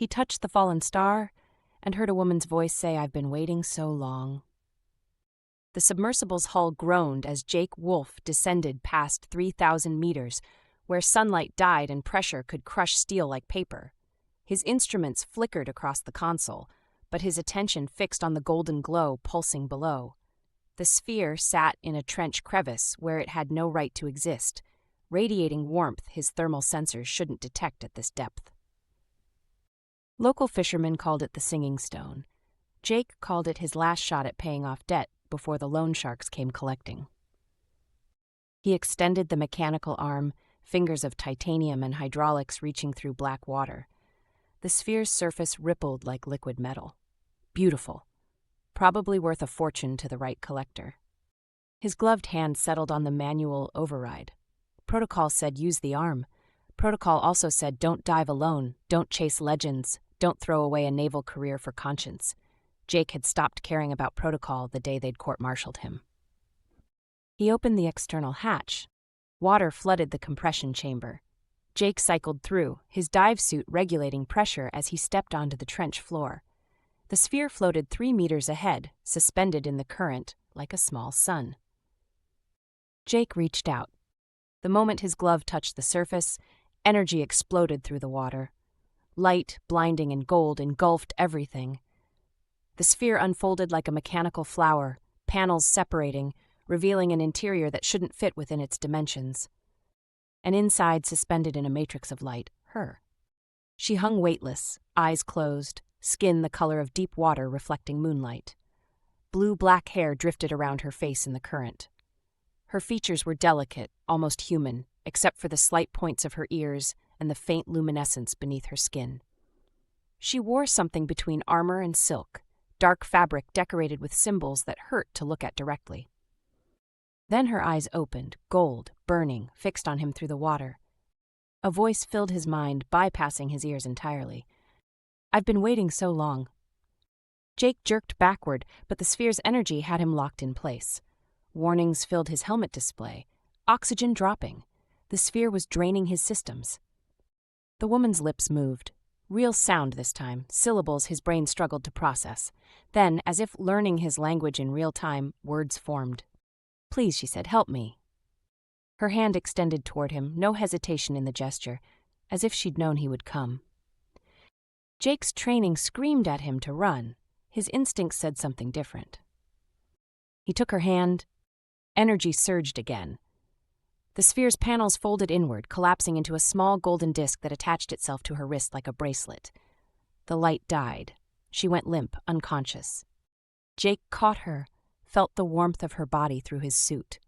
He touched the fallen star and heard a woman's voice say, "I've been waiting so long." The submersible's hull groaned as Jake Wolfe descended past 3,000 meters, where sunlight died and pressure could crush steel like paper. His instruments flickered across the console, but his attention fixed on the golden glow pulsing below. The sphere sat in a trench crevice where it had no right to exist, radiating warmth his thermal sensors shouldn't detect at this depth. Local fishermen called it the Singing Stone. Jake called it his last shot at paying off debt before the loan sharks came collecting. He extended the mechanical arm, fingers of titanium and hydraulics reaching through black water. The sphere's surface rippled like liquid metal. Beautiful. Probably worth a fortune to the right collector. His gloved hand settled on the manual override. Protocol said use the arm. Protocol also said don't dive alone, don't chase legends, don't throw away a naval career for conscience. Jake had stopped caring about protocol the day they'd court-martialed him. He opened the external hatch. Water flooded the compression chamber. Jake cycled through, his dive suit regulating pressure as he stepped onto the trench floor. The sphere floated 3 meters ahead, suspended in the current, like a small sun. Jake reached out. The moment his glove touched the surface, energy exploded through the water. Light, blinding, and gold engulfed everything. The sphere unfolded like a mechanical flower, panels separating, revealing an interior that shouldn't fit within its dimensions. And inside, suspended in a matrix of light, her. She hung weightless, eyes closed, skin the color of deep water reflecting moonlight. Blue-black hair drifted around her face in the current. Her features were delicate, almost human, except for the slight points of her ears and the faint luminescence beneath her skin. She wore something between armor and silk, dark fabric decorated with symbols that hurt to look at directly. Then her eyes opened, gold, burning, fixed on him through the water. A voice filled his mind, bypassing his ears entirely. "I've been waiting so long." Jake jerked backward, but the sphere's energy had him locked in place. Warnings filled his helmet display. Oxygen dropping. The sphere was draining his systems. The woman's lips moved. Real sound this time, syllables his brain struggled to process. Then, as if learning his language in real time, words formed. "Please," she said, "help me." Her hand extended toward him, no hesitation in the gesture, as if she'd known he would come. Jake's training screamed at him to run. His instincts said something different. He took her hand. Energy surged again. The sphere's panels folded inward, collapsing into a small golden disc that attached itself to her wrist like a bracelet. The light died. She went limp, unconscious. Jake caught her, felt the warmth of her body through his suit.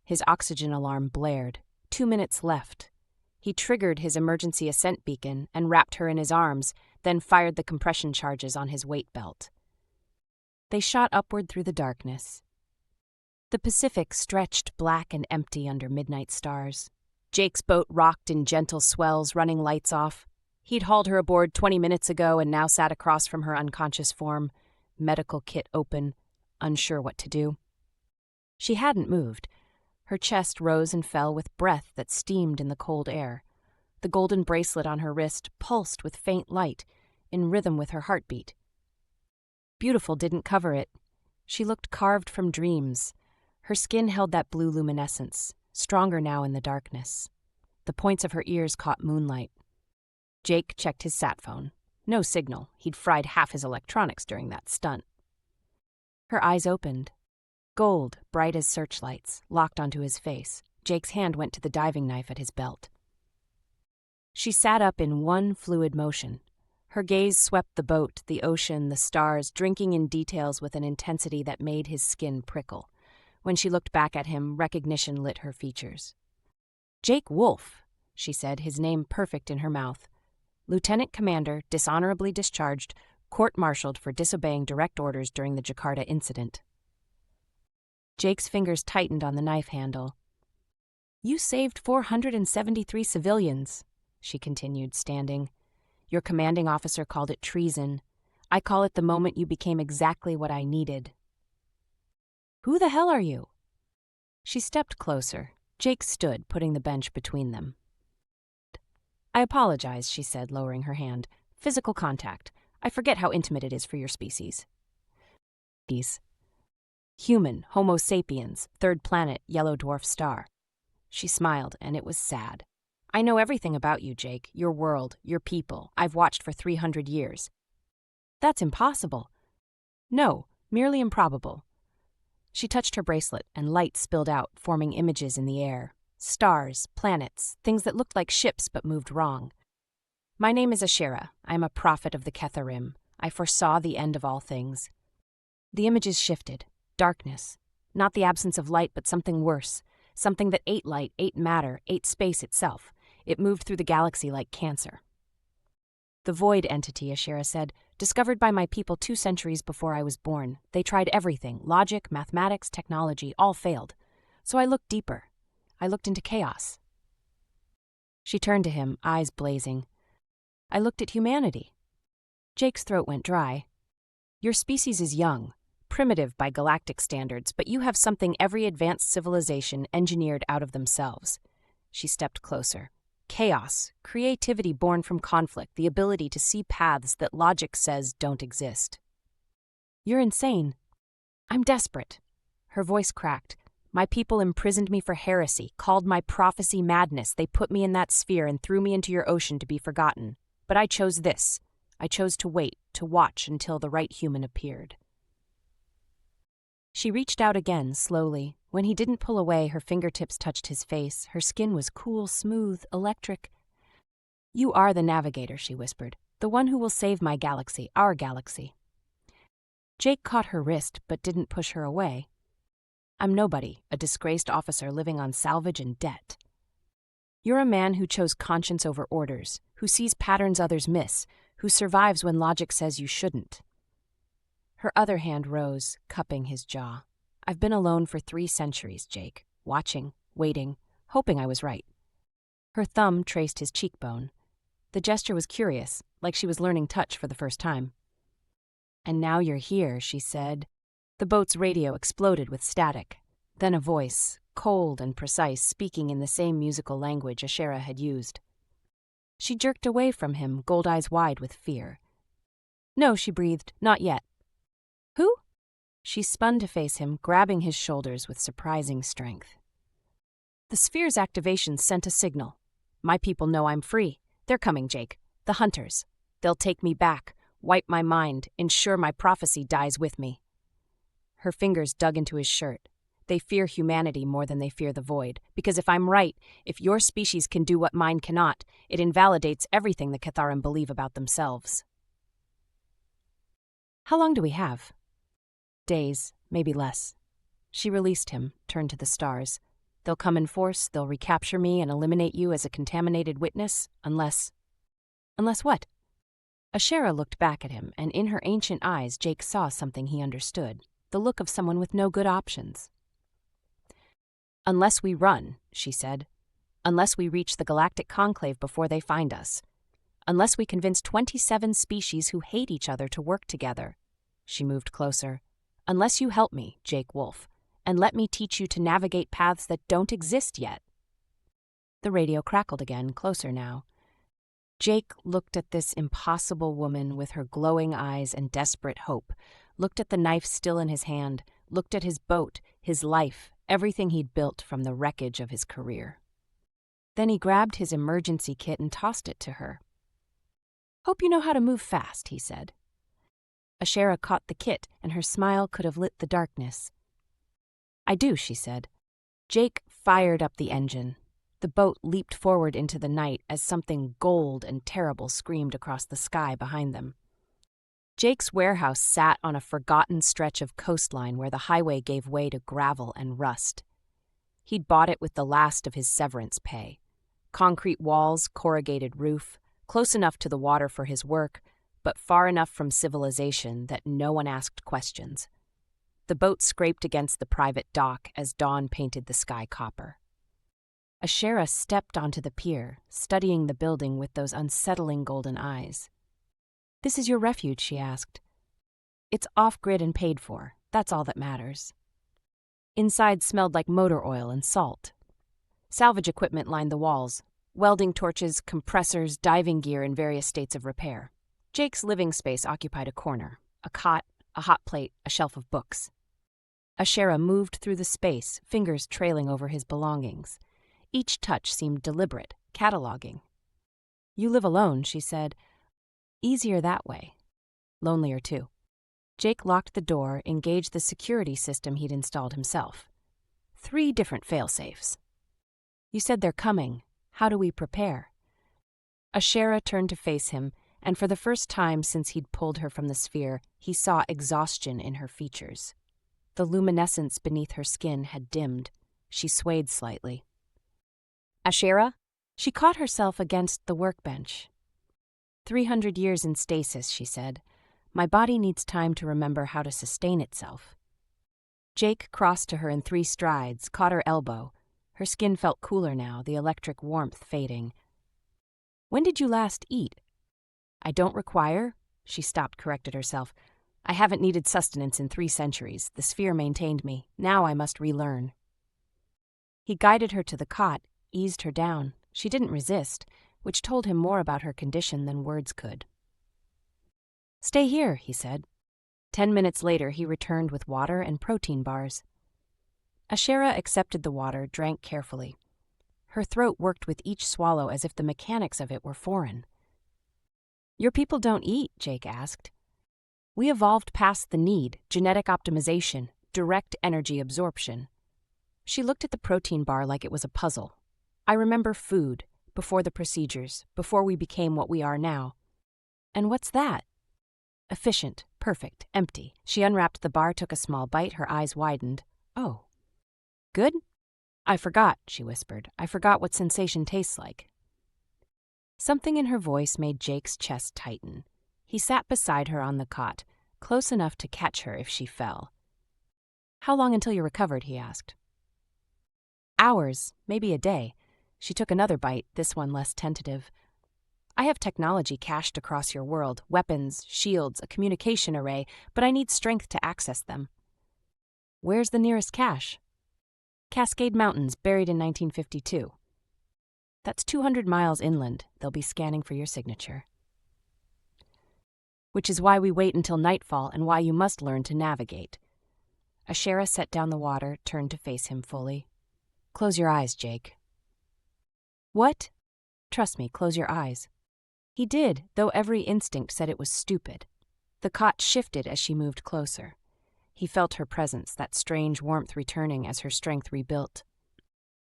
His oxygen alarm blared. 2 minutes left. He triggered his emergency ascent beacon and wrapped her in his arms, then fired the compression charges on his weight belt. They shot upward through the darkness. The Pacific stretched black and empty under midnight stars. Jake's boat rocked in gentle swells, running lights off. He'd hauled her aboard 20 minutes ago and now sat across from her unconscious form, medical kit open, unsure what to do. She hadn't moved. Her chest rose and fell with breath that steamed in the cold air. The golden bracelet on her wrist pulsed with faint light, in rhythm with her heartbeat. Beautiful didn't cover it. She looked carved from dreams. Her skin held that blue luminescence, stronger now in the darkness. The points of her ears caught moonlight. Jake checked his sat phone. No signal. He'd fried half his electronics during that stunt. Her eyes opened. Gold, bright as searchlights, locked onto his face. Jake's hand went to the diving knife at his belt. She sat up in one fluid motion. Her gaze swept the boat, the ocean, the stars, drinking in details with an intensity that made his skin prickle. When she looked back at him, recognition lit her features. "Jake Wolfe," she said, his name perfect in her mouth. "Lieutenant Commander, dishonorably discharged, court-martialed for disobeying direct orders during the Jakarta incident." Jake's fingers tightened on the knife handle. "You saved 473 civilians," she continued, standing. "Your commanding officer called it treason. I call it the moment you became exactly what I needed." "Who the hell are you?" She stepped closer. Jake stood, putting the bench between them. "I apologize," she said, lowering her hand, Physical contact. I forget how intimate it is for your species. Human, Homo sapiens, third planet, yellow dwarf star. She smiled, and it was sad. I know everything about you, Jake, your world, your people. I've watched for 300 years. That's impossible. No, merely improbable. She touched her bracelet, and light spilled out, forming images in the air. Stars, planets, things that looked like ships but moved wrong. My name is Ashera. I am a prophet of the Ketharim. I foresaw the end of all things. The images shifted. Darkness. Not the absence of light, but something worse. Something that ate light, ate matter, ate space itself. It moved through the galaxy like cancer. The void entity, Ashera said, discovered by my people 2 centuries before I was born. They tried everything, logic, mathematics, technology, all failed. So I looked deeper. I looked into chaos. She turned to him, eyes blazing. I looked at humanity. Jake's throat went dry. Your species is young, primitive by galactic standards, but you have something every advanced civilization engineered out of themselves. She stepped closer. Chaos, creativity born from conflict, the ability to see paths that logic says don't exist. You're insane. I'm desperate. Her voice cracked. My people imprisoned me for heresy, called my prophecy madness. They put me in that sphere and threw me into your ocean to be forgotten. But I chose this. I chose to wait, to watch until the right human appeared. She reached out again, slowly. When he didn't pull away, her fingertips touched his face. Her skin was cool, smooth, electric. You are the navigator, she whispered. The one who will save my galaxy, our galaxy. Jake caught her wrist, but didn't push her away. I'm nobody, a disgraced officer living on salvage and debt. You're a man who chose conscience over orders, who sees patterns others miss, who survives when logic says you shouldn't. Her other hand rose, cupping his jaw. I've been alone for 3 centuries, Jake, watching, waiting, hoping I was right. Her thumb traced his cheekbone. The gesture was curious, like she was learning touch for the first time. And now you're here, she said. The boat's radio exploded with static. Then a voice, cold and precise, speaking in the same musical language Ashera had used. She jerked away from him, gold eyes wide with fear. No, she breathed, not yet. Who? She spun to face him, grabbing his shoulders with surprising strength. The sphere's activation sent a signal. My people know I'm free. They're coming, Jake. The hunters. They'll take me back, wipe my mind, ensure my prophecy dies with me. Her fingers dug into his shirt. They fear humanity more than they fear the void, because if I'm right, if your species can do what mine cannot, it invalidates everything the Ketharim believe about themselves. How long do we have? Days, maybe less. She released him, turned to the stars. They'll come in force, they'll recapture me and eliminate you as a contaminated witness, unless... Unless what? Ashera looked back at him, and in her ancient eyes Jake saw something he understood, the look of someone with no good options. Unless we run, she said. Unless we reach the galactic conclave before they find us. Unless we convince 27 species who hate each other to work together. She moved closer. Unless you help me, Jake Wolfe, and let me teach you to navigate paths that don't exist yet. The radio crackled again, closer now. Jake looked at this impossible woman with her glowing eyes and desperate hope, looked at the knife still in his hand, looked at his boat, his life, everything he'd built from the wreckage of his career. Then he grabbed his emergency kit and tossed it to her. Hope you know how to move fast, he said. Ashera caught the kit, and her smile could have lit the darkness. I do, she said. Jake fired up the engine. The boat leaped forward into the night as something gold and terrible screamed across the sky behind them. Jake's warehouse sat on a forgotten stretch of coastline where the highway gave way to gravel and rust. He'd bought it with the last of his severance pay. Concrete walls, corrugated roof, close enough to the water for his work, but far enough from civilization that no one asked questions. The boat scraped against the private dock as dawn painted the sky copper. Ashera stepped onto the pier, studying the building with those unsettling golden eyes. This is your refuge, she asked. It's off-grid and paid for. That's all that matters. Inside smelled like motor oil and salt. Salvage equipment lined the walls. Welding torches, compressors, diving gear in various states of repair. Jake's living space occupied a corner, a cot, a hot plate, a shelf of books. Ashera moved through the space, fingers trailing over his belongings. Each touch seemed deliberate, cataloging. "You live alone," she said. "Easier that way. Lonelier, too." Jake locked the door, engaged the security system he'd installed himself. 3 different fail-safes. "You said they're coming. How do we prepare?" Ashera turned to face him, and for the first time since he'd pulled her from the sphere, he saw exhaustion in her features. The luminescence beneath her skin had dimmed. She swayed slightly. "Ashera?" She caught herself against the workbench. 300 years in stasis, she said. "My body needs time to remember how to sustain itself." Jake crossed to her in 3 strides, caught her elbow. Her skin felt cooler now, the electric warmth fading. "When did you last eat?" "I don't require," she stopped, corrected herself. "I haven't needed sustenance in 3 centuries. The sphere maintained me. Now I must relearn." He guided her to the cot, eased her down. She didn't resist, which told him more about her condition than words could. "Stay here," he said. 10 minutes later, he returned with water and protein bars. Ashera accepted the water, drank carefully. Her throat worked with each swallow as if the mechanics of it were foreign. "Your people don't eat?" Jake asked. "We evolved past the need, genetic optimization, direct energy absorption." She looked at the protein bar like it was a puzzle. "I remember food, before the procedures, before we became what we are now." "And what's that?" "Efficient, perfect, empty." She unwrapped the bar, took a small bite, her eyes widened. "Oh. Good?" "I forgot," she whispered. "I forgot what sensation tastes like." Something in her voice made Jake's chest tighten. He sat beside her on the cot, close enough to catch her if she fell. "How long until you're recovered?" he asked. "Hours, maybe a day." She took another bite, this one less tentative. "I have technology cached across your world, weapons, shields, a communication array, but I need strength to access them." "Where's the nearest cache?" "Cascade Mountains, buried in 1952. "That's 200 miles inland. They'll be scanning for your signature." "Which is why we wait until nightfall and why you must learn to navigate." Ashera set down the water, turned to face him fully. "Close your eyes, Jake." "What?" "Trust me, close your eyes." He did, though every instinct said it was stupid. The cot shifted as she moved closer. He felt her presence, that strange warmth returning as her strength rebuilt.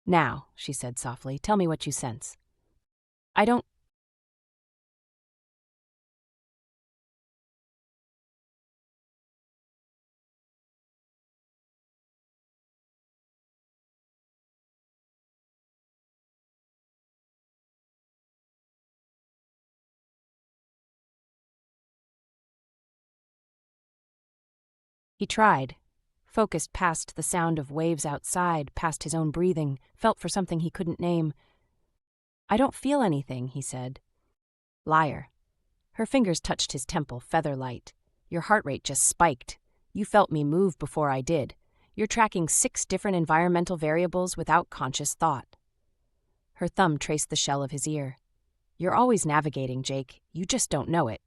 "Now," she said softly, "tell me what you sense." "I don't—" He tried, focused past the sound of waves outside, past his own breathing, felt for something he couldn't name. "I don't feel anything," he said. "Liar." Her fingers touched his temple, feather light. "Your heart rate just spiked. You felt me move before I did. You're tracking 6 different environmental variables without conscious thought." Her thumb traced the shell of his ear. "You're always navigating, Jake. You just don't know it."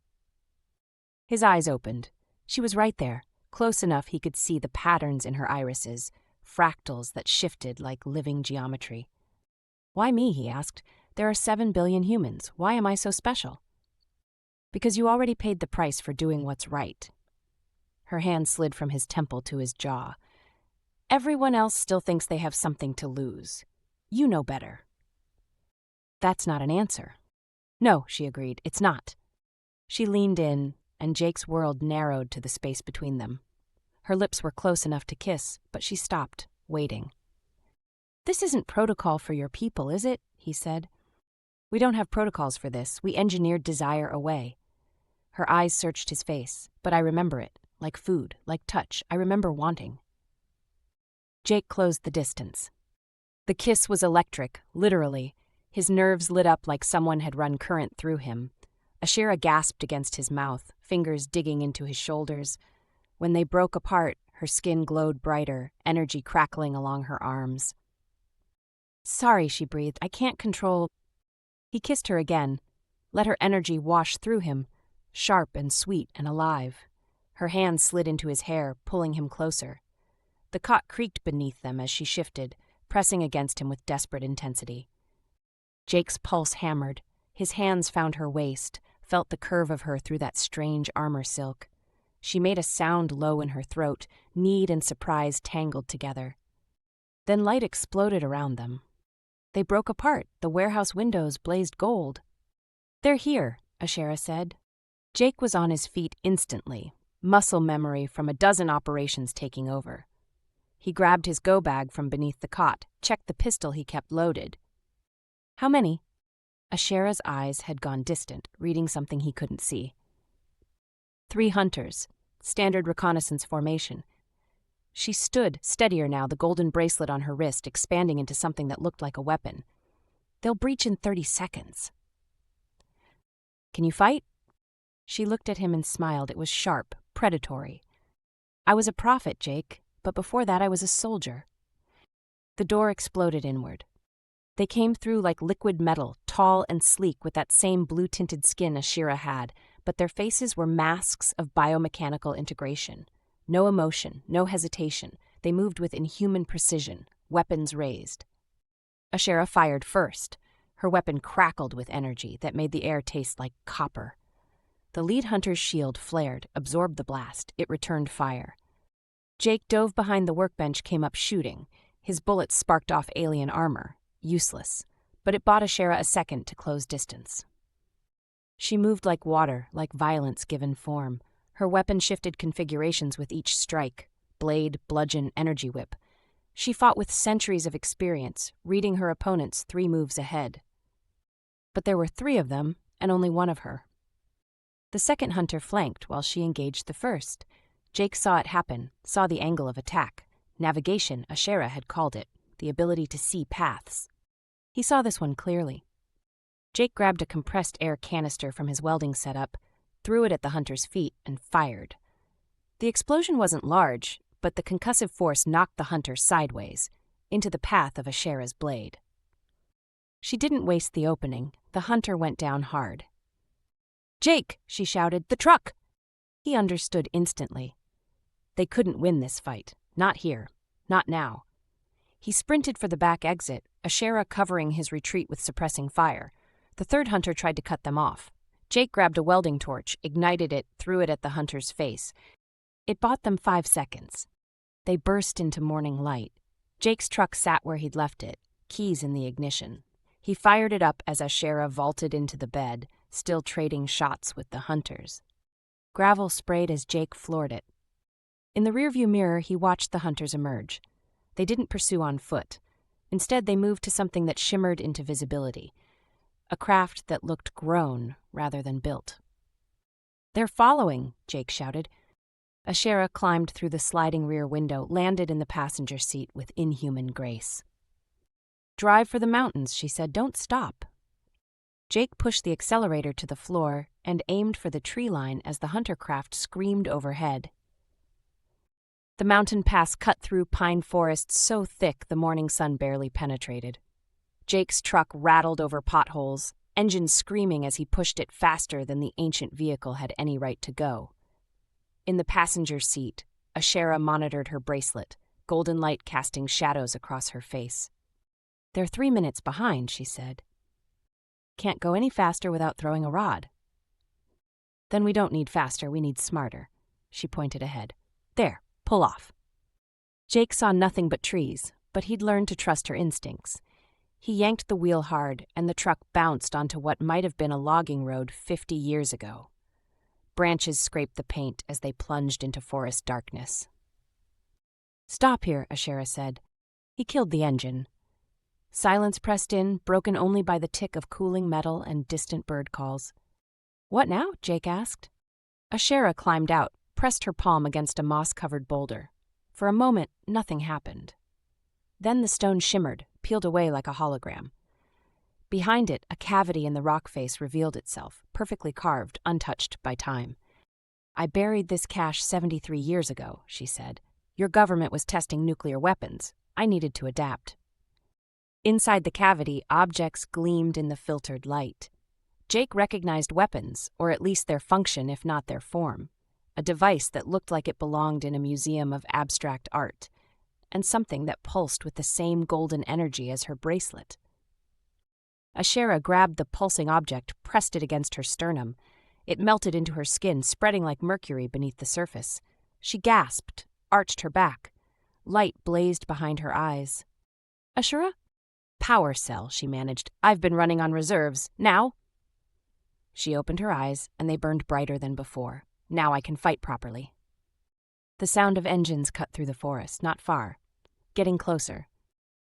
His eyes opened. She was right there, close enough he could see the patterns in her irises, fractals that shifted like living geometry. "Why me?" he asked. "There are 7 billion humans. Why am I so special?" "Because you already paid the price for doing what's right." Her hand slid from his temple to his jaw. "Everyone else still thinks they have something to lose. You know better." "That's not an answer." "No," she agreed, "it's not." She leaned in, and Jake's world narrowed to the space between them. Her lips were close enough to kiss, but she stopped, waiting. "This isn't protocol for your people, is it?" he said. "We don't have protocols for this. We engineered desire away." Her eyes searched his face, but I remember it, like food, like touch. I remember wanting. Jake closed the distance. The kiss was electric, literally. His nerves lit up like someone had run current through him. Ashera gasped against his mouth, fingers digging into his shoulders. When they broke apart, her skin glowed brighter, energy crackling along her arms. "Sorry," she breathed. "I can't control—" He kissed her again, let her energy wash through him, sharp and sweet and alive. Her hand slid into his hair, pulling him closer. The cot creaked beneath them as she shifted, pressing against him with desperate intensity. Jake's pulse hammered. His hands found her waist, felt the curve of her through that strange armor silk. She made a sound low in her throat, need and surprise tangled together. Then light exploded around them. They broke apart, the warehouse windows blazed gold. "They're here," Ashera said. Jake was on his feet instantly, muscle memory from a dozen operations taking over. He grabbed his go-bag from beneath the cot, checked the pistol he kept loaded. "How many?" Ashera's eyes had gone distant, reading something he couldn't see. 3 hunters, standard reconnaissance formation. She stood, steadier now, the golden bracelet on her wrist expanding into something that looked like a weapon. "They'll breach in 30 seconds. "Can you fight?" She looked at him and smiled. It was sharp, predatory. "I was a prophet, Jake, but before that I was a soldier." The door exploded inward. They came through like liquid metal, tall and sleek with that same blue-tinted skin Ashera had, but their faces were masks of biomechanical integration. No emotion, no hesitation. They moved with inhuman precision, weapons raised. Ashera fired first. Her weapon crackled with energy that made the air taste like copper. The lead hunter's shield flared, absorbed the blast. It returned fire. Jake dove behind the workbench, came up shooting. His bullets sparked off alien armor. Useless. But it bought Ashera a second to close distance. She moved like water, like violence given form. Her weapon shifted configurations with each strike. Blade, bludgeon, energy whip. She fought with centuries of experience, reading her opponents 3 moves ahead. But there were 3 of them, and only one of her. The second hunter flanked while she engaged the first. Jake saw it happen, saw the angle of attack. Navigation, Ashera had called it, the ability to see paths. He saw this one clearly. Jake grabbed a compressed air canister from his welding setup, threw it at the hunter's feet, and fired. The explosion wasn't large, but the concussive force knocked the hunter sideways, into the path of Ashera's blade. She didn't waste the opening. The hunter went down hard. "Jake!" she shouted. "The truck!" He understood instantly. They couldn't win this fight. Not here. Not now. He sprinted for the back exit, Ashera covering his retreat with suppressing fire. The third hunter tried to cut them off. Jake grabbed a welding torch, ignited it, threw it at the hunter's face. It bought them 5 seconds. They burst into morning light. Jake's truck sat where he'd left it, keys in the ignition. He fired it up as Ashera vaulted into the bed, still trading shots with the hunters. Gravel sprayed as Jake floored it. In the rearview mirror, he watched the hunters emerge. They didn't pursue on foot. Instead, they moved to something that shimmered into visibility. A craft that looked grown rather than built. "They're following," Jake shouted. Ashera climbed through the sliding rear window, landed in the passenger seat with inhuman grace. "Drive for the mountains," she said. "Don't stop." Jake pushed the accelerator to the floor and aimed for the tree line as the hunter craft screamed overhead. The mountain pass cut through pine forests so thick the morning sun barely penetrated. Jake's truck rattled over potholes, engine screaming as he pushed it faster than the ancient vehicle had any right to go. In the passenger seat, Ashera monitored her bracelet, golden light casting shadows across her face. "They're 3 minutes behind," she said. "Can't go any faster without throwing a rod." "Then we don't need faster, we need smarter." She pointed ahead. "There, pull off." Jake saw nothing but trees, but he'd learned to trust her instincts. He yanked the wheel hard, and the truck bounced onto what might have been a logging road 50 years ago. Branches scraped the paint as they plunged into forest darkness. "Stop here," Ashera said. He killed the engine. Silence pressed in, broken only by the tick of cooling metal and distant bird calls. "What now?" Jake asked. Ashera climbed out, pressed her palm against a moss-covered boulder. For a moment, nothing happened. Then the stone shimmered, peeled away like a hologram. Behind it, a cavity in the rock face revealed itself, perfectly carved, untouched by time. "I buried this cache 73 years ago," she said. "Your government was testing nuclear weapons. I needed to adapt." Inside the cavity, objects gleamed in the filtered light. Jake recognized weapons, or at least their function if not their form. A device that looked like it belonged in a museum of abstract art, and something that pulsed with the same golden energy as her bracelet. Ashera grabbed the pulsing object, pressed it against her sternum. It melted into her skin, spreading like mercury beneath the surface. She gasped, arched her back. Light blazed behind her eyes. Ashera? Power cell, she managed. I've been running on reserves. Now? She opened her eyes, and they burned brighter than before. Now I can fight properly. The sound of engines cut through the forest, not far. Getting closer.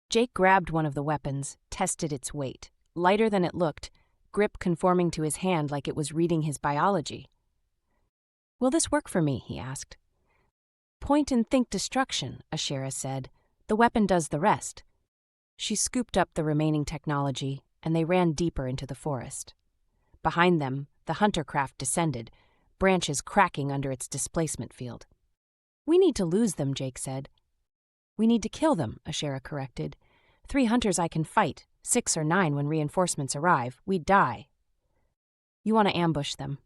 Jake grabbed one of the weapons, tested its weight. Lighter than it looked, grip conforming to his hand like it was reading his biology. Will this work for me? He asked. Point and think destruction, Ashera said. The weapon does the rest. She scooped up the remaining technology, and they ran deeper into the forest. Behind them, the hunter craft descended, branches cracking under its displacement field. We need to lose them, Jake said. We need to kill them, Ashera corrected. 3 hunters I can fight, 6 or 9 when reinforcements arrive. We'd die. You want to ambush them.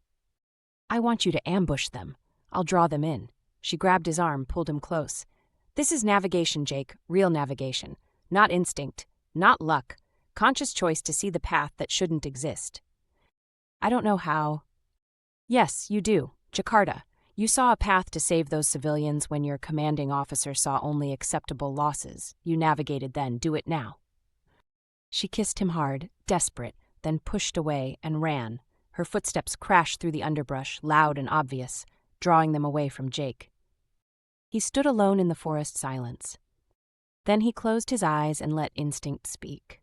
I want you to ambush them. I'll draw them in. She grabbed his arm, pulled him close. This is navigation, Jake, real navigation. Not instinct, not luck. Conscious choice to see the path that shouldn't exist. I don't know how. Yes, you do. Jakarta. You saw a path to save those civilians when your commanding officer saw only acceptable losses. You navigated then. Do it now. She kissed him hard, desperate, then pushed away and ran. Her footsteps crashed through the underbrush, loud and obvious, drawing them away from Jake. He stood alone in the forest silence. Then he closed his eyes and let instinct speak.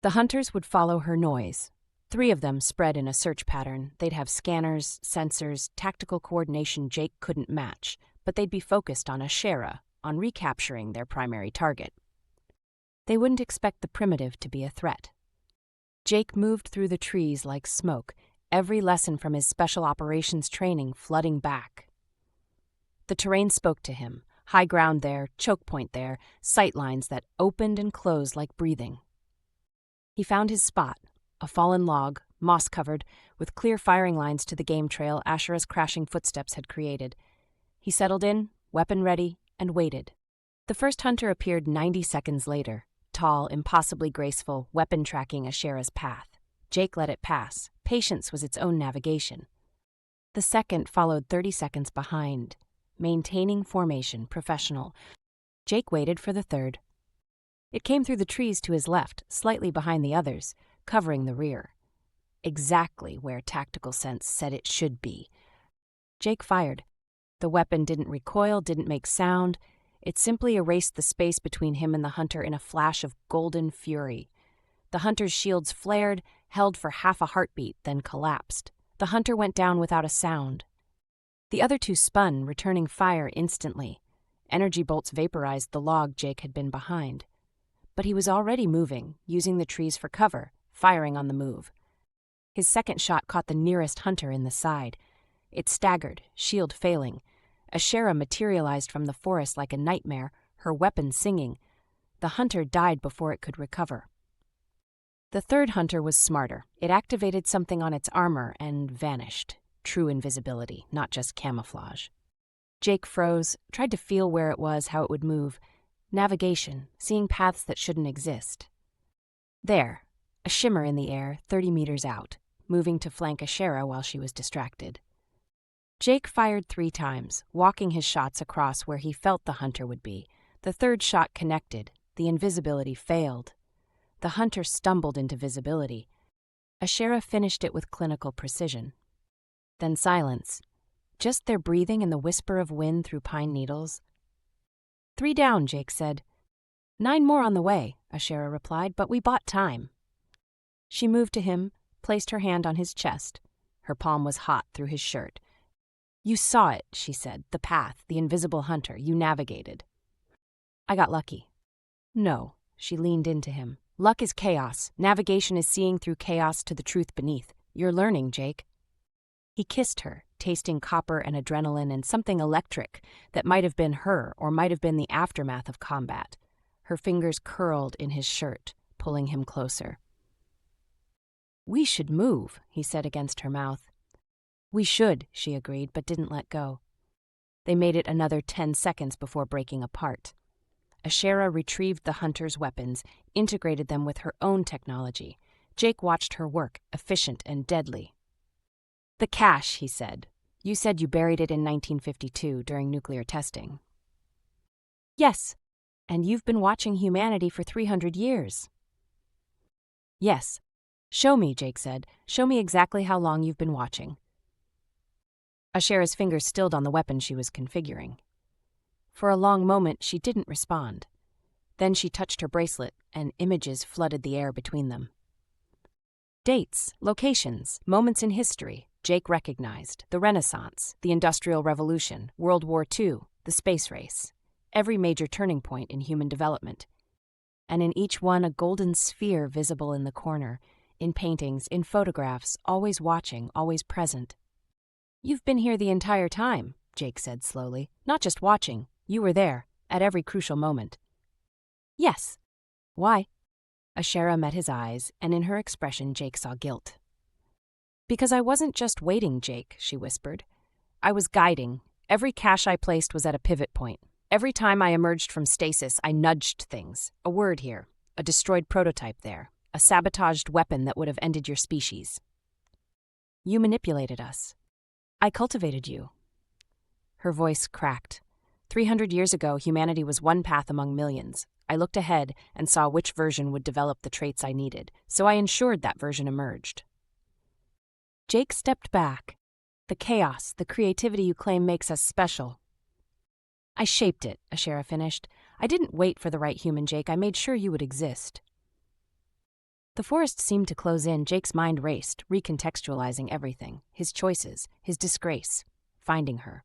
The hunters would follow her noise. 3 of them spread in a search pattern. They'd have scanners, sensors, tactical coordination Jake couldn't match, but they'd be focused on Ashera, on recapturing their primary target. They wouldn't expect the primitive to be a threat. Jake moved through the trees like smoke, every lesson from his special operations training flooding back. The terrain spoke to him, high ground there, choke point there, sight lines that opened and closed like breathing. He found his spot, a fallen log, moss-covered, with clear firing lines to the game trail Ashera's crashing footsteps had created. He settled in, weapon ready, and waited. The first hunter appeared 90 seconds later, tall, impossibly graceful, weapon tracking Ashera's path. Jake let it pass. Patience was its own navigation. The second followed 30 seconds behind, maintaining formation, professional. Jake waited for the third. It came through the trees to his left, slightly behind the others, covering the rear. Exactly where tactical sense said it should be. Jake fired. The weapon didn't recoil, didn't make sound. It simply erased the space between him and the hunter in a flash of golden fury. The hunter's shields flared, held for half a heartbeat, then collapsed. The hunter went down without a sound. The other 2 spun, returning fire instantly. Energy bolts vaporized the log Jake had been behind. But he was already moving, using the trees for cover, firing on the move. His second shot caught the nearest hunter in the side. It staggered, shield failing. Ashera materialized from the forest like a nightmare, her weapon singing. The hunter died before it could recover. The third hunter was smarter. It activated something on its armor and vanished. True invisibility, not just camouflage. Jake froze, tried to feel where it was, how it would move. Navigation, seeing paths that shouldn't exist. There, a shimmer in the air, 30 meters out, moving to flank Ashera while she was distracted. Jake fired 3 times, walking his shots across where he felt the hunter would be. The third shot connected. The invisibility failed. The hunter stumbled into visibility. Ashera finished it with clinical precision. Then silence. Just their breathing and the whisper of wind through pine needles. 3 down, Jake said. 9 more on the way, Ashera replied, but we bought time. She moved to him, placed her hand on his chest. Her palm was hot through his shirt. You saw it, she said, the path, the invisible hunter, you navigated. I got lucky. No, she leaned into him. Luck is chaos. Navigation is seeing through chaos to the truth beneath. You're learning, Jake. He kissed her, tasting copper and adrenaline and something electric that might have been her or might have been the aftermath of combat. Her fingers curled in his shirt, pulling him closer. "We should move," he said against her mouth. "We should," she agreed, but didn't let go. They made it another 10 seconds before breaking apart. Ashera retrieved the hunter's weapons, integrated them with her own technology. Jake watched her work, efficient and deadly. "The cache," he said. "You said you buried it in 1952 during nuclear testing." "Yes. And you've been watching humanity for 300 years. "Yes. Show me," Jake said. "Show me exactly how long you've been watching." Ashera's fingers stilled on the weapon she was configuring. For a long moment, she didn't respond. Then she touched her bracelet, and images flooded the air between them. Dates, locations, moments in history, Jake recognized. The Renaissance, the Industrial Revolution, World War II, the space race. Every major turning point in human development. And in each one a golden sphere visible in the corner, in paintings, in photographs, always watching, always present. "You've been here the entire time," Jake said slowly. "Not just watching. You were there, at every crucial moment." "Yes." "Why?" Ashera met his eyes, and in her expression Jake saw guilt. "Because I wasn't just waiting, Jake," she whispered. "I was guiding. Every cache I placed was at a pivot point. Every time I emerged from stasis, I nudged things. A word here, a destroyed prototype there, a sabotaged weapon that would have ended your species. You manipulated us. I cultivated you." Her voice cracked. 300 years ago, humanity was one path among millions. I looked ahead and saw which version would develop the traits I needed, so I ensured that version emerged. Jake stepped back. "The chaos, the creativity you claim makes us special." "I shaped it," Ashera finished. "I didn't wait for the right human, Jake. I made sure you would exist." The forest seemed to close in. Jake's mind raced, recontextualizing everything. His choices, his disgrace, finding her.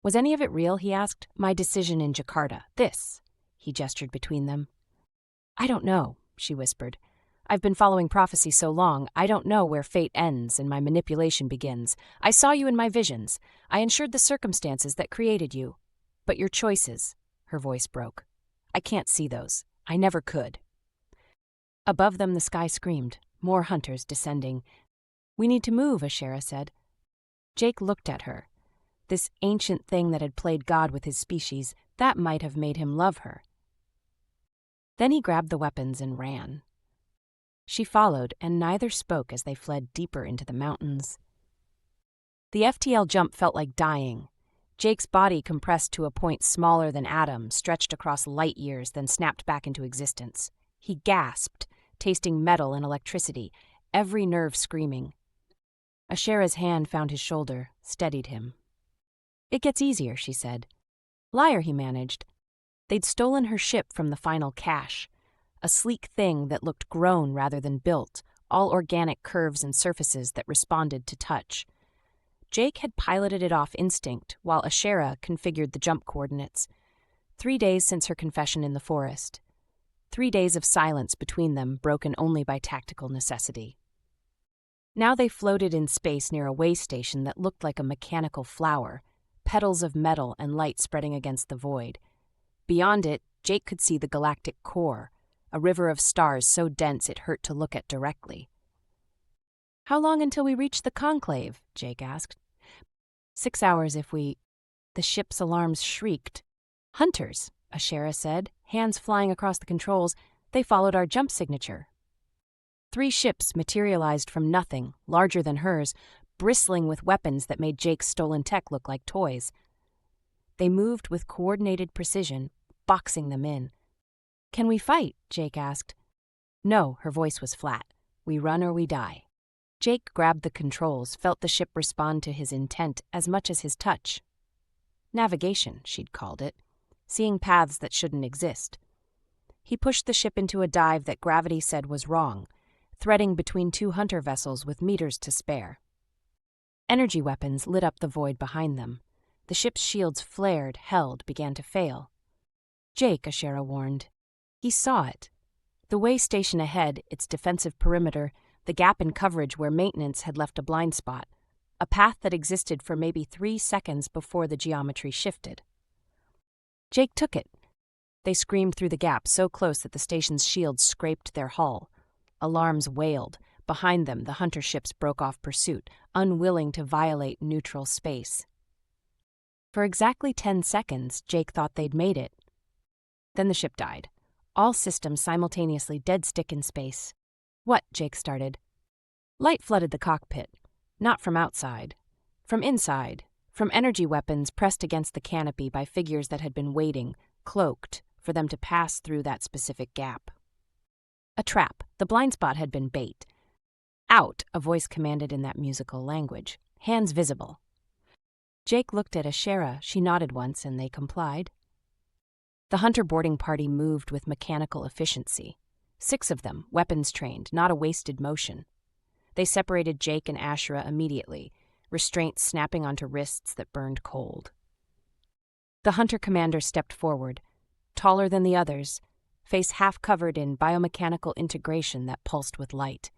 "Was any of it real?" he asked. "My decision in Jakarta. This." He gestured between them. "I don't know," she whispered. "I've been following prophecy so long, I don't know where fate ends and my manipulation begins. I saw you in my visions. I ensured the circumstances that created you. But your choices," her voice broke. "I can't see those. I never could." Above them the sky screamed, more hunters descending. "We need to move," Ashera said. Jake looked at her. This ancient thing that had played God with his species, that might have made him love her. Then he grabbed the weapons and ran. She followed, and neither spoke as they fled deeper into the mountains. The FTL jump felt like dying. Jake's body compressed to a point smaller than atom, stretched across light years, then snapped back into existence. He gasped, tasting metal and electricity, every nerve screaming. Ashera's hand found his shoulder, steadied him. "It gets easier," she said. "Liar," he managed. They'd stolen her ship from the final cache, a sleek thing that looked grown rather than built, all organic curves and surfaces that responded to touch. Jake had piloted it off instinct, while Ashera configured the jump coordinates. 3 days since her confession in the forest. 3 days of silence between them, broken only by tactical necessity. Now they floated in space near a way station that looked like a mechanical flower, petals of metal and light spreading against the void. Beyond it, Jake could see the galactic core, a river of stars so dense it hurt to look at directly. "How long until we reach the Conclave?" Jake asked. 6 hours if we... The ship's alarms shrieked. "Hunters," Ashera said, hands flying across the controls. "They followed our jump signature." 3 ships materialized from nothing, larger than hers, bristling with weapons that made Jake's stolen tech look like toys. They moved with coordinated precision, boxing them in. "Can we fight?" Jake asked. "No," her voice was flat. "We run or we die." Jake grabbed the controls, felt the ship respond to his intent as much as his touch. Navigation, she'd called it. Seeing paths that shouldn't exist. He pushed the ship into a dive that gravity said was wrong, threading between 2 hunter vessels with meters to spare. Energy weapons lit up the void behind them. The ship's shields flared, held, began to fail. "Jake," Ashera warned. He saw it. The way station ahead, its defensive perimeter, the gap in coverage where maintenance had left a blind spot, a path that existed for maybe 3 seconds before the geometry shifted. Jake took it. They screamed through the gap so close that the station's shields scraped their hull. Alarms wailed, Behind them, the hunter ships broke off pursuit, unwilling to violate neutral space. For exactly 10 seconds, Jake thought they'd made it. Then the ship died. All systems simultaneously dead stick in space. What? Jake started. Light flooded the cockpit. Not from outside. From inside. From energy weapons pressed against the canopy by figures that had been waiting, cloaked, for them to pass through that specific gap. A trap. The blind spot had been bait. Out, a voice commanded in that musical language. Hands visible. Jake looked at Ashera. She nodded once, and they complied. The hunter boarding party moved with mechanical efficiency. 6 of them, weapons trained, not a wasted motion. They separated Jake and Ashera immediately, restraints snapping onto wrists that burned cold. The hunter commander stepped forward, taller than the others, face half covered in biomechanical integration that pulsed with light.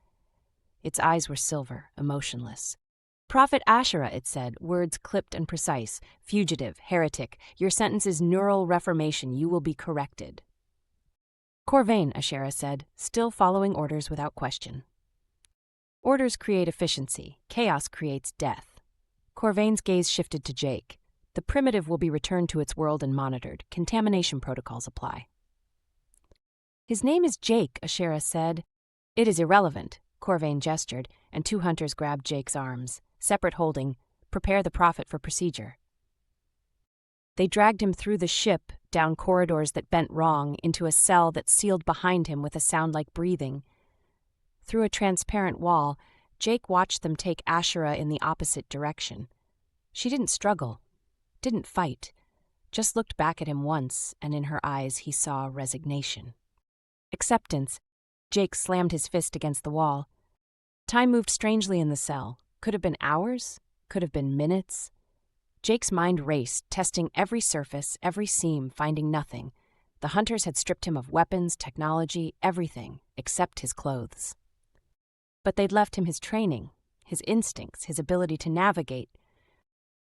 Its eyes were silver, emotionless. Prophet Ashera, it said, words clipped and precise. Fugitive, heretic, your sentence is neural reformation, you will be corrected. Corvain, Ashera said, still following orders without question. Orders create efficiency, chaos creates death. Corvain's gaze shifted to Jake. The primitive will be returned to its world and monitored. Contamination protocols apply. His name is Jake, Ashera said. It is irrelevant, Corvain gestured, and 2 hunters grabbed Jake's arms. Separate holding, prepare the prophet for procedure. They dragged him through the ship, down corridors that bent wrong, into a cell that sealed behind him with a sound like breathing. Through a transparent wall, Jake watched them take Ashera in the opposite direction. She didn't struggle, didn't fight, just looked back at him once, and in her eyes he saw resignation. Acceptance. Jake slammed his fist against the wall. Time moved strangely in the cell. Could have been hours, could have been minutes. Jake's mind raced, testing every surface, every seam, finding nothing. The hunters had stripped him of weapons, technology, everything, except his clothes. But they'd left him his training, his instincts, his ability to navigate.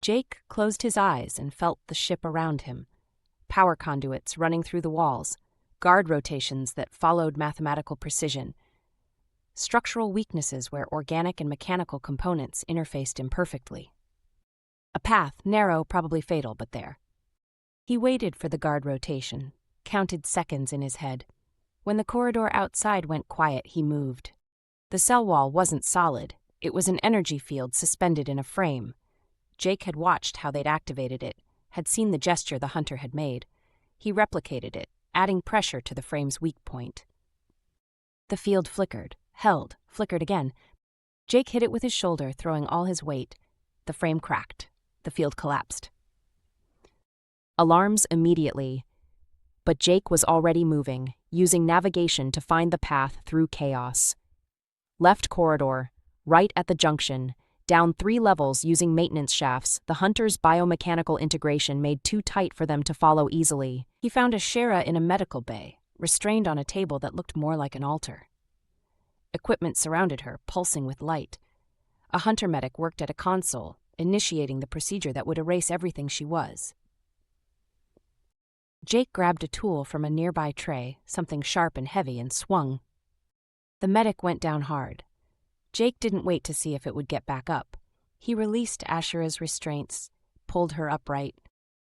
Jake closed his eyes and felt the ship around him. Power conduits running through the walls, guard rotations that followed mathematical precision. Structural weaknesses where organic and mechanical components interfaced imperfectly. A path, narrow, probably fatal, but there. He waited for the guard rotation, counted seconds in his head. When the corridor outside went quiet, he moved. The cell wall wasn't solid. It was an energy field suspended in a frame. Jake had watched how they'd activated it, had seen the gesture the hunter had made. He replicated it, adding pressure to the frame's weak point. The field flickered. Held, flickered again. Jake hit it with his shoulder, throwing all his weight. The frame cracked. The field collapsed. Alarms immediately. But Jake was already moving, using navigation to find the path through chaos. Left corridor, right at the junction, down 3 levels using maintenance shafts, the hunter's biomechanical integration made too tight for them to follow easily. He found Ashera in a medical bay, restrained on a table that looked more like an altar. Equipment surrounded her, pulsing with light. A hunter medic worked at a console, initiating the procedure that would erase everything she was. Jake grabbed a tool from a nearby tray, something sharp and heavy, and swung. The medic went down hard. Jake didn't wait to see if it would get back up. He released Ashera's restraints, pulled her upright.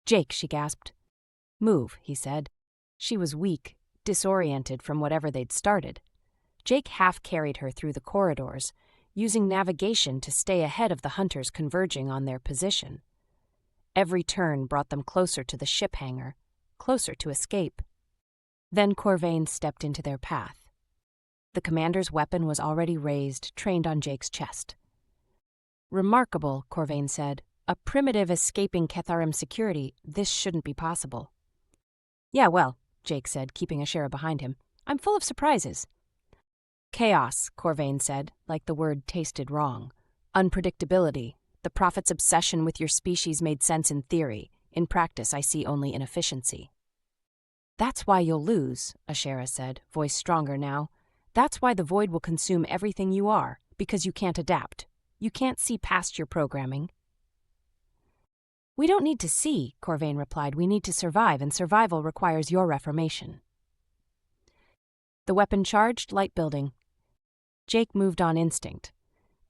"Jake," she gasped. "Move," he said. She was weak, disoriented from whatever they'd started. Jake half-carried her through the corridors, using navigation to stay ahead of the hunters converging on their position. Every turn brought them closer to the ship hangar, closer to escape. Then Corvain stepped into their path. The commander's weapon was already raised, trained on Jake's chest. "Remarkable," Corvain said. "A primitive escaping Ketharim security. This shouldn't be possible." "Yeah, well," Jake said, keeping Ashera behind him. "I'm full of surprises." "Chaos," Corvain said, like the word tasted wrong. "Unpredictability. The prophet's obsession with your species made sense in theory. In practice, I see only inefficiency." "That's why you'll lose," Ashera said, voice stronger now. "That's why the void will consume everything you are, because you can't adapt. You can't see past your programming." "We don't need to see," Corvain replied. "We need to survive, and survival requires your reformation." The weapon charged, light building. Jake moved on instinct,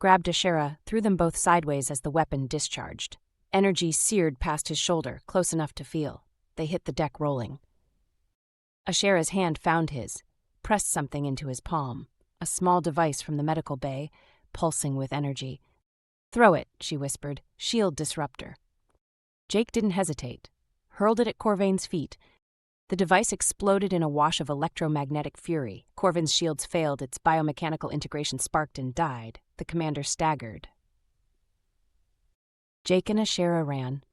grabbed Ashera, threw them both sideways as the weapon discharged. Energy seared past his shoulder, close enough to feel. They hit the deck rolling. Ashera's hand found his, pressed something into his palm, a small device from the medical bay, pulsing with energy. "Throw it," she whispered. "Shield disruptor." Jake didn't hesitate, hurled it at Corvain's feet. The device exploded in a wash of electromagnetic fury. Corvin's shields failed, its biomechanical integration sparked and died. The commander staggered. Jake and Ashera ran.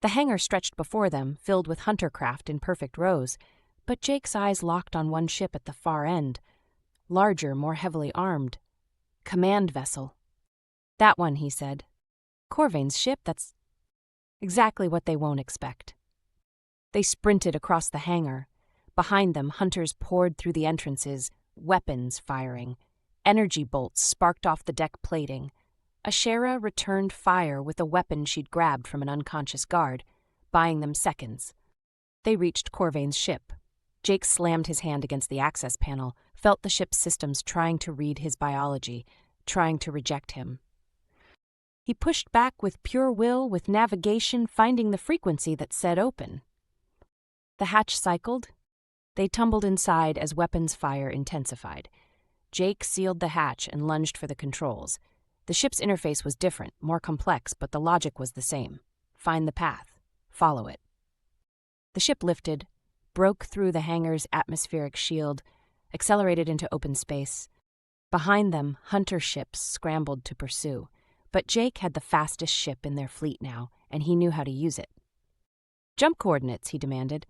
The hangar stretched before them, filled with hunter craft in perfect rows, but Jake's eyes locked on one ship at the far end. Larger, more heavily armed. Command vessel. "That one," he said. "Corvain's ship, that's exactly what they won't expect." They sprinted across the hangar. Behind them, hunters poured through the entrances, weapons firing. Energy bolts sparked off the deck plating. Ashera returned fire with a weapon she'd grabbed from an unconscious guard, buying them seconds. They reached Corvain's ship. Jake slammed his hand against the access panel, felt the ship's systems trying to read his biology, trying to reject him. He pushed back with pure will, with navigation finding the frequency that said open. The hatch cycled. They tumbled inside as weapons fire intensified. Jake sealed the hatch and lunged for the controls. The ship's interface was different, more complex, but the logic was the same. Find the path. Follow it. The ship lifted, broke through the hangar's atmospheric shield, accelerated into open space. Behind them, hunter ships scrambled to pursue. But Jake had the fastest ship in their fleet now, and he knew how to use it. "Jump coordinates," he demanded.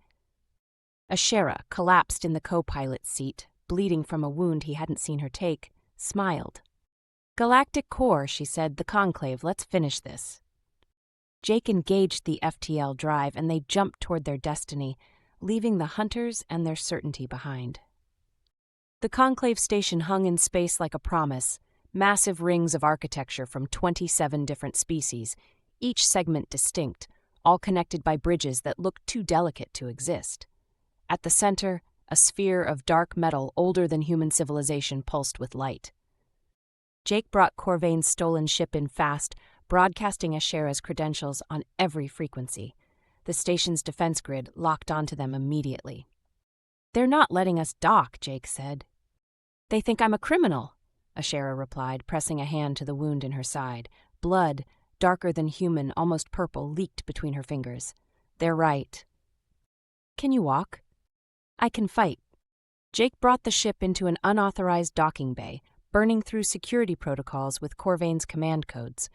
Ashera, collapsed in the co-pilot's seat, bleeding from a wound he hadn't seen her take, smiled. "Galactic core," she said, "the Conclave, let's finish this." Jake engaged the FTL drive, and they jumped toward their destiny, leaving the hunters and their certainty behind. The Conclave station hung in space like a promise, massive rings of architecture from 27 different species, each segment distinct, all connected by bridges that looked too delicate to exist. At the center, a sphere of dark metal older than human civilization pulsed with light. Jake brought Corvain's stolen ship in fast, broadcasting Ashera's credentials on every frequency. The station's defense grid locked onto them immediately. "They're not letting us dock," Jake said. "They think I'm a criminal," Ashera replied, pressing a hand to the wound in her side. Blood, darker than human, almost purple, leaked between her fingers. "They're right." "Can you walk?" "I can fight." Jake brought the ship into an unauthorized docking bay, burning through security protocols with Corvain's command codes.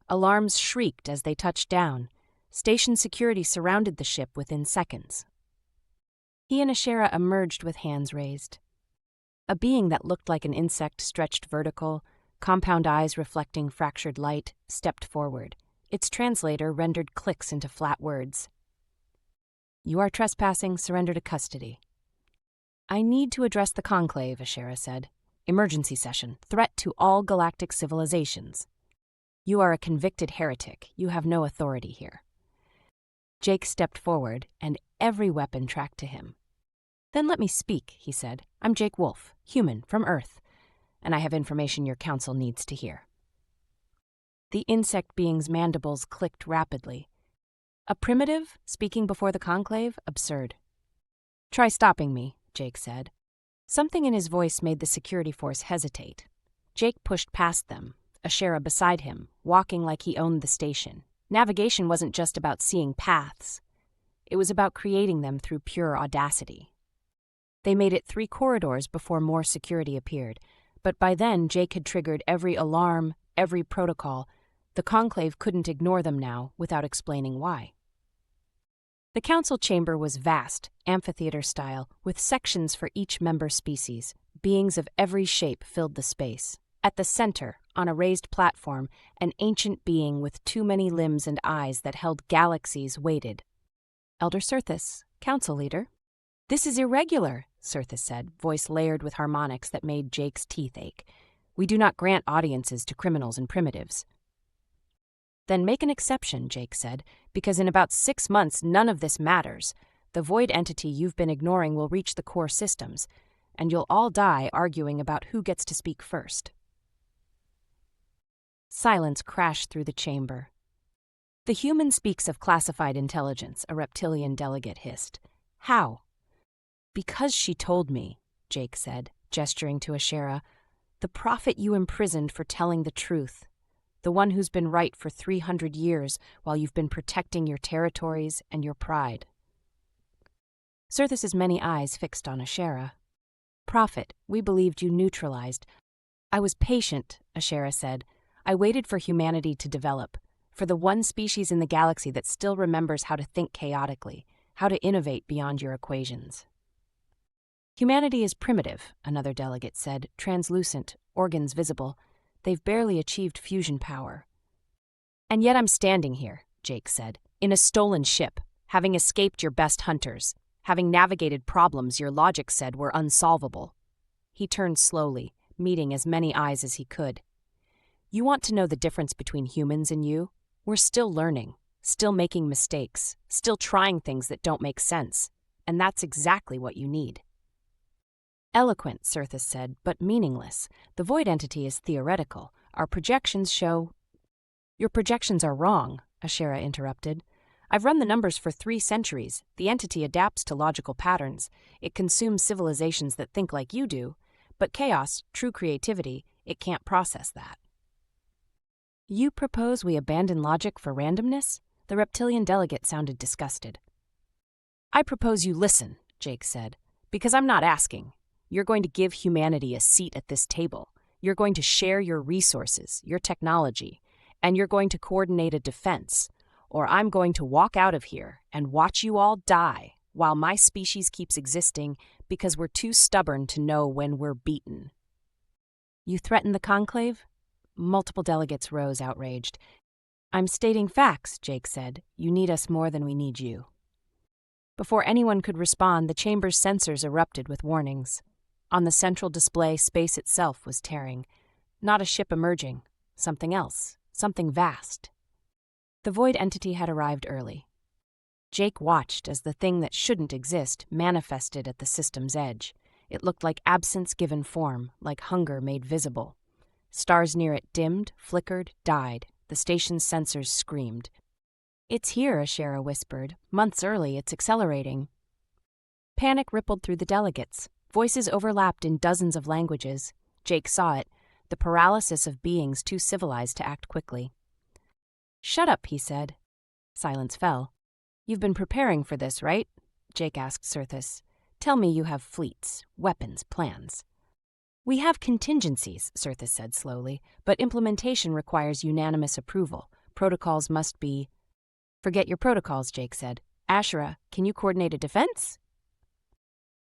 Alarms shrieked as they touched down. Station security surrounded the ship within seconds. He and Ashera emerged with hands raised. A being that looked like an insect stretched vertical, compound eyes reflecting fractured light, stepped forward. Its translator rendered clicks into flat words. "You are trespassing, surrender to custody." "I need to address the Conclave," Ashera said. "Emergency session, threat to all galactic civilizations." "You are a convicted heretic. You have no authority here." Jake stepped forward, and every weapon tracked to him. "Then let me speak," he said. "I'm Jake Wolfe, human, from Earth, and I have information your council needs to hear." The insect being's mandibles clicked rapidly. "A primitive, speaking before the Conclave? Absurd." "Try stopping me," Jake said. Something in his voice made the security force hesitate. Jake pushed past them, Ashera beside him, walking like he owned the station. Navigation wasn't just about seeing paths. It was about creating them through pure audacity. They made it 3 corridors before more security appeared, but by then Jake had triggered every alarm, every protocol. The Conclave couldn't ignore them now without explaining why. The council chamber was vast, amphitheater style, with sections for each member species. Beings of every shape filled the space. At the center, on a raised platform, an ancient being with too many limbs and eyes that held galaxies waited. "Elder Surthus, council leader." "This is irregular," Surthus said, voice layered with harmonics that made Jake's teeth ache. "We do not grant audiences to criminals and primitives." "Then make an exception," Jake said, "because in about 6 months none of this matters. The void entity you've been ignoring will reach the core systems, and you'll all die arguing about who gets to speak first." Silence crashed through the chamber. "The human speaks of classified intelligence," a reptilian delegate hissed. "How?" "Because she told me," Jake said, gesturing to Ashera, "the prophet you imprisoned for telling the truth. The one who's been right for 300 years while you've been protecting your territories and your pride." Surthas's many eyes fixed on Ashera. "Prophet, we believed you neutralized." "I was patient," Ashera said. "I waited for humanity to develop, for the one species in the galaxy that still remembers how to think chaotically, how to innovate beyond your equations." "Humanity is primitive," another delegate said, "translucent, organs visible. They've barely achieved fusion power." "And yet I'm standing here," Jake said, "in a stolen ship, having escaped your best hunters, having navigated problems your logic said were unsolvable." He turned slowly, meeting as many eyes as he could. "You want to know the difference between humans and you? We're still learning, still making mistakes, still trying things that don't make sense, and that's exactly what you need." "Eloquent," Surthas said, "but meaningless. The void entity is theoretical. Our projections show—" "Your projections are wrong," Ashera interrupted. "I've run the numbers for 3 centuries. The entity adapts to logical patterns. It consumes civilizations that think like you do. But chaos, true creativity, it can't process that." "You propose we abandon logic for randomness?" The reptilian delegate sounded disgusted. "I propose you listen," Jake said, "because I'm not asking. You're going to give humanity a seat at this table. You're going to share your resources, your technology, and you're going to coordinate a defense, or I'm going to walk out of here and watch you all die while my species keeps existing because we're too stubborn to know when we're beaten." "You threaten the Conclave?" Multiple delegates rose, outraged. "I'm stating facts," Jake said. "You need us more than we need you." Before anyone could respond, the chamber's sensors erupted with warnings. On the central display, space itself was tearing. Not a ship emerging. Something else. Something vast. The void entity had arrived early. Jake watched as the thing that shouldn't exist manifested at the system's edge. It looked like absence given form, like hunger made visible. Stars near it dimmed, flickered, died. The station's sensors screamed. "It's here," Ashera whispered. "Months early, it's accelerating." Panic rippled through the delegates. Voices overlapped in dozens of languages. Jake saw it, the paralysis of beings too civilized to act quickly. "Shut up," he said. Silence fell. "You've been preparing for this, right?" Jake asked Surthas. "Tell me you have fleets, weapons, plans." "We have contingencies," Surthas said slowly, "but implementation requires unanimous approval. Protocols must be—" "Forget your protocols," Jake said. "Ashera, can you coordinate a defense?"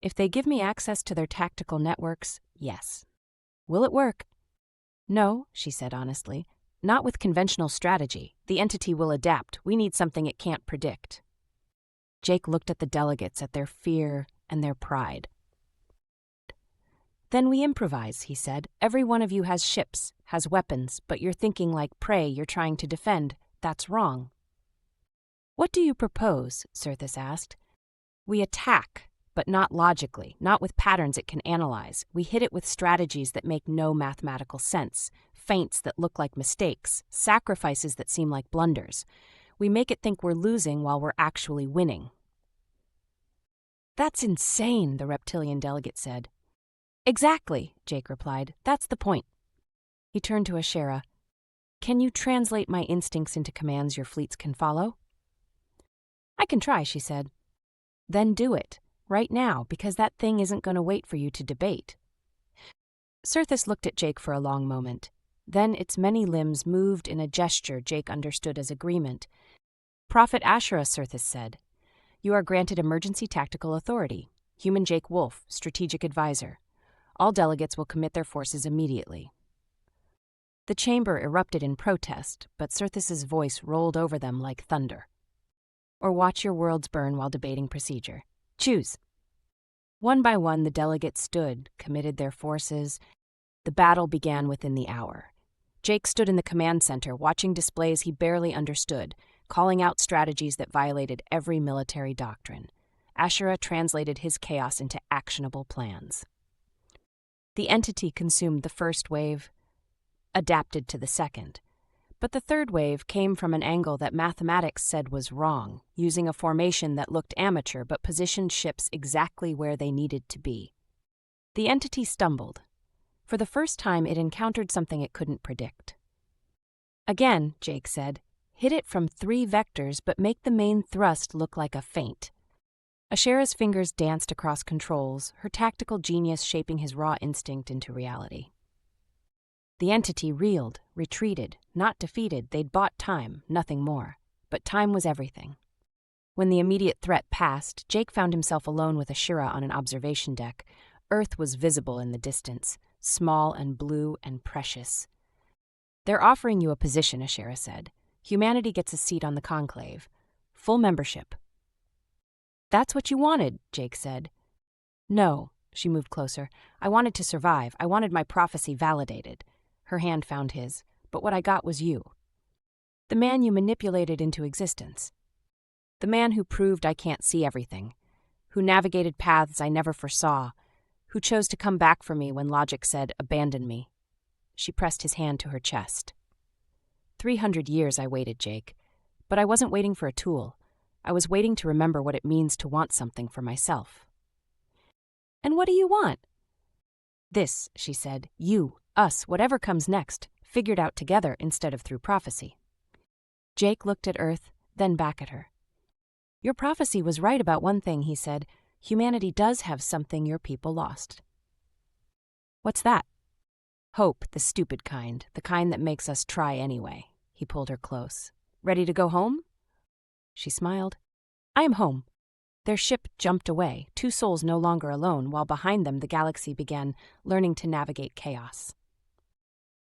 "If they give me access to their tactical networks, yes." "Will it work?" "No," she said honestly. "Not with conventional strategy. The entity will adapt. We need something it can't predict." Jake looked at the delegates, at their fear and their pride. "Then we improvise," he said. "Every one of you has ships, has weapons, but you're thinking like prey you're trying to defend. That's wrong." "What do you propose?" Surthas asked. "We attack, but not logically, not with patterns it can analyze. We hit it with strategies that make no mathematical sense, feints that look like mistakes, sacrifices that seem like blunders. We make it think we're losing while we're actually winning." "That's insane," the reptilian delegate said. "Exactly," Jake replied. "That's the point." He turned to Ashera. "Can you translate my instincts into commands your fleets can follow?" "I can try," she said. "Then do it. Right now, because that thing isn't going to wait for you to debate." Surthas looked at Jake for a long moment. Then its many limbs moved in a gesture Jake understood as agreement. "Prophet Ashera," Surthas said. "You are granted emergency tactical authority. Human Jake Wolfe, strategic advisor. All delegates will commit their forces immediately." The chamber erupted in protest, but Surthas's voice rolled over them like thunder. "Or watch your worlds burn while debating procedure. Choose." One by one, the delegates stood, committed their forces. The battle began within the hour. Jake stood in the command center, watching displays he barely understood, calling out strategies that violated every military doctrine. Ashera translated his chaos into actionable plans. The entity consumed the first wave, adapted to the second. But the third wave came from an angle that mathematics said was wrong, using a formation that looked amateur but positioned ships exactly where they needed to be. The entity stumbled. For the first time, it encountered something it couldn't predict. Again, Jake said, hit it from 3 vectors but make the main thrust look like a feint. Ashera's fingers danced across controls, her tactical genius shaping his raw instinct into reality. The entity reeled, retreated, not defeated. They'd bought time, nothing more. But time was everything. When the immediate threat passed, Jake found himself alone with Ashera on an observation deck. Earth was visible in the distance, small and blue and precious. "They're offering you a position," Ashera said. "Humanity gets a seat on the Conclave. Full membership." "That's what you wanted," Jake said. "No," she moved closer. "I wanted to survive. I wanted my prophecy validated." Her hand found his. "But what I got was you. The man you manipulated into existence. The man who proved I can't see everything. Who navigated paths I never foresaw. Who chose to come back for me when logic said, 'Abandon me.'" She pressed his hand to her chest. 300 years I waited, Jake. But I wasn't waiting for a tool. I was waiting to remember what it means to want something for myself. "And what do you want?" "This," she said. "You, us, whatever comes next, figured out together instead of through prophecy." Jake looked at Earth, then back at her. "Your prophecy was right about one thing," he said. "Humanity does have something your people lost." "What's that?" "Hope, the stupid kind, the kind that makes us try anyway." He pulled her close. "Ready to go home?" She smiled. "I am home." Their ship jumped away, 2 souls no longer alone, while behind them the galaxy began learning to navigate chaos.